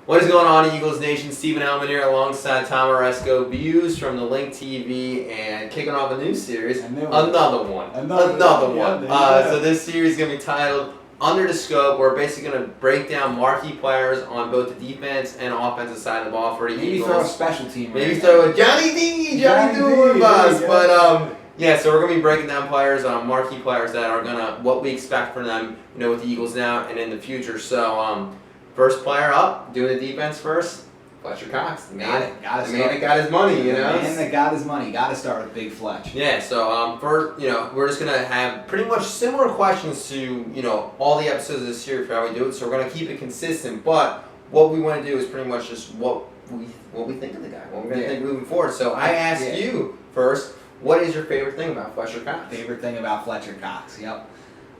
What is going on, Eagles Nation? Stephen Hellmann here alongside Tom Aresco. Views from the Link TV, and kicking off a new series. Another one. So this series is going to be titled Under the Scope. We're basically going to break down marquee players on both the defense and offensive side of the ball for the Eagles. Maybe throw a special team. Maybe throw a Johnny D. with us. Yeah. But yeah, so we're going to be breaking down players, marquee players that are going to, what we expect from them, with the Eagles now and in the future. So, first player up, doing the defense first, Fletcher Cox. The man that got his money, The man that got his money. Got to start with Big Fletch. Yeah, so first, we're just going to have pretty much similar questions to, all the episodes of this series for how we do it. So we're going to keep it consistent, but what we want to do is pretty much just what we think of the guy, what we're going to think moving forward. So I asked you first, what is your favorite thing about Fletcher Cox? Favorite thing about Fletcher Cox, yep.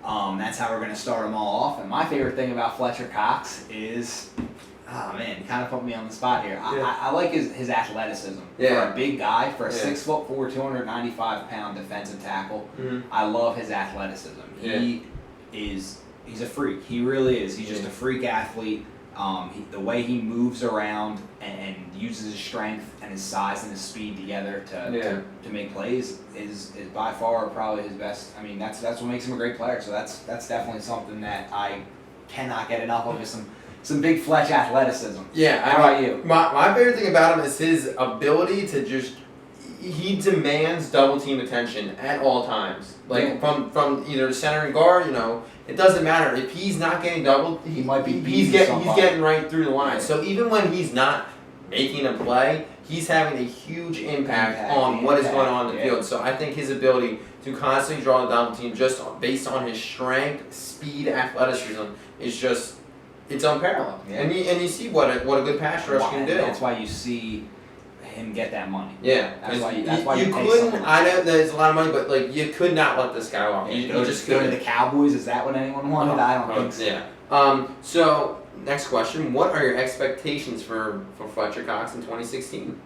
That's how we're going to start them all off. And my favorite thing about Fletcher Cox is, oh man, you kind of put me on the spot here. Yeah. I like his athleticism. Yeah. For a big guy, for a 6'4", 295-pound defensive tackle, I love his athleticism. Yeah. He's a freak. He really is. He's just a freak athlete. The way he moves around and uses his strength and his size and his speed together to make plays is by far probably his best. I mean, that's what makes him a great player. So that's definitely something that I cannot get enough of. Is some big Fletch athleticism. Yeah. How about you? My favorite thing about him is his ability to just. He demands double team attention at all times. Like from either center and guard, it doesn't matter if he's not getting doubled. He might be. He's getting right through the line. So even when he's not making a play, he's having a huge impact on what is going on in the field. So I think his ability to constantly draw the double team just based on his strength, speed, athleticism is just it's unparalleled. Yeah. And you see what a good pass rush can do. That's why you see him get that money. Yeah, that's why you couldn't. I know there's a lot of money, but you could not let this guy walk. You just go to the Cowboys. Is that what anyone wanted? I don't think so. Yeah. So next question: what are your expectations for Fletcher Cox in 2016?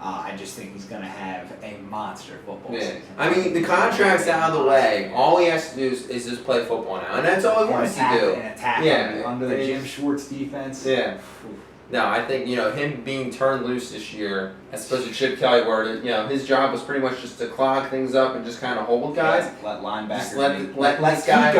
I just think he's gonna have a monster football season. I mean, the contract's out of the way. All he has to do is just play football now, and that's all he wants to do. And attack under the Jim Schwartz defense. Yeah. No, I think, him being turned loose this year, as opposed to Chip Kelly, where, his job was pretty much just to clog things up and just kind of hold guys. Let linebackers let this guy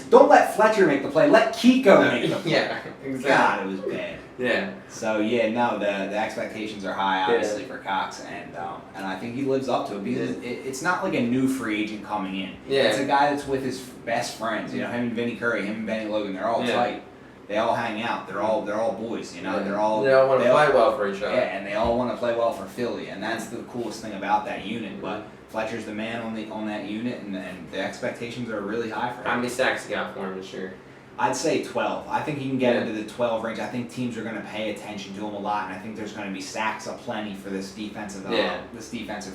don't let Fletcher make the play. Let Kiko make the play. Yeah, exactly. God, it was bad. Yeah. So, the expectations are high, obviously, for Cox, and I think he lives up to it, because it's not like a new free agent coming in. Yeah. It's a guy that's with his best friends. Him and Vinny Curry, him and Benny Logan, they're all tight. They all hang out. They're all boys, They all want to play well for each other. Yeah, and they all want to play well for Philly, and that's the coolest thing about that unit. But Fletcher's the man on that unit, and the expectations are really high for him. How many sacks he got for him this year? I'd say 12. I think he can get into the 12 range. I think teams are going to pay attention to him a lot, and I think there's going to be sacks aplenty for this defensive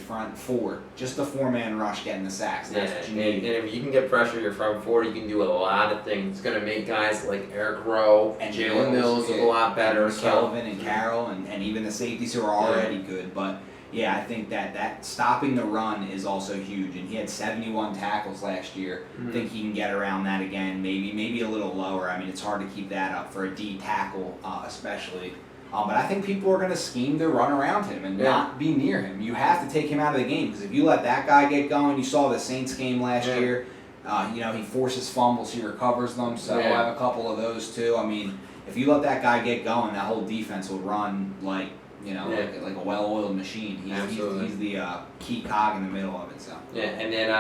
front four. Just the four-man rush getting the sacks. That's what you need. And if you can get pressure your front four, you can do a lot of things. It's going to make guys like Eric Rowe and Jalen Mills look a lot better. And Kelvin and Carroll and even the safeties who are already good. But yeah, I think that stopping the run is also huge, and he had 71 tackles last year. I think he can get around that again, maybe a little lower. I mean, it's hard to keep that up for a D tackle, especially. But I think people are going to scheme to run around him and not be near him. You have to take him out of the game, because if you let that guy get going, you saw the Saints game last year. He forces fumbles, he recovers them. So we'll have a couple of those too. I mean, if you let that guy get going, that whole defense will run like a well-oiled machine. He's the key cog in the middle of it. So and then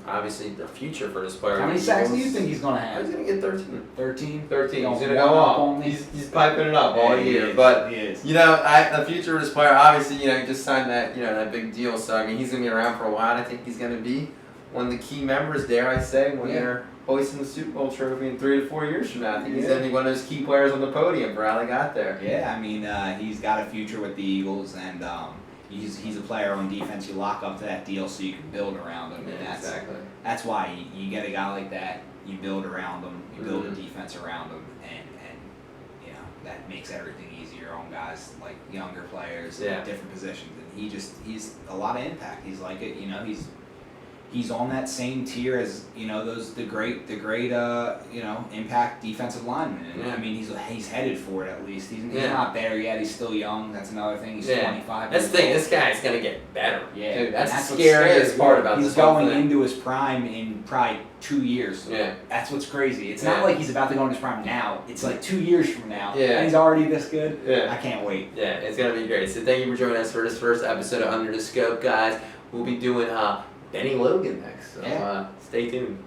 obviously the future for this player. How many sacks do you think he's gonna have? He's gonna get 13. 13. He's gonna go off. He's piping it up all year. But he is. The future of this player, obviously, he just signed that big deal. So I mean, he's gonna be around for a while. I think he's gonna be one of the key members, dare I say, when they're hoisting the Super Bowl trophy in 3 to 4 years from now. I think he's going to be one of those key players on the podium for how they got there. Yeah, I mean, he's got a future with the Eagles, and he's a player on defense. You lock up to that deal so you can build around him. And that's why you get a guy like that. You build around him. You build a defense around him, and that makes everything easier on guys like younger players in different positions. And he's a lot of impact. He's like it. he's on that same tier as the great impact defensive linemen. And I mean he's headed for it at least. He's not there yet. He's still young. That's another thing. He's 25. That's the thing. This guy's gonna get better. Yeah, dude, that's the scariest part about this. He's going into his prime in probably 2 years. Yeah, that's what's crazy. It's not like he's about to go into his prime now. It's like 2 years from now. Yeah, and he's already this good. Yeah, I can't wait. Yeah, it's gonna be great. So thank you for joining us for this first episode of Under the Scope, guys. We'll be doing Benny Logan next. So stay tuned.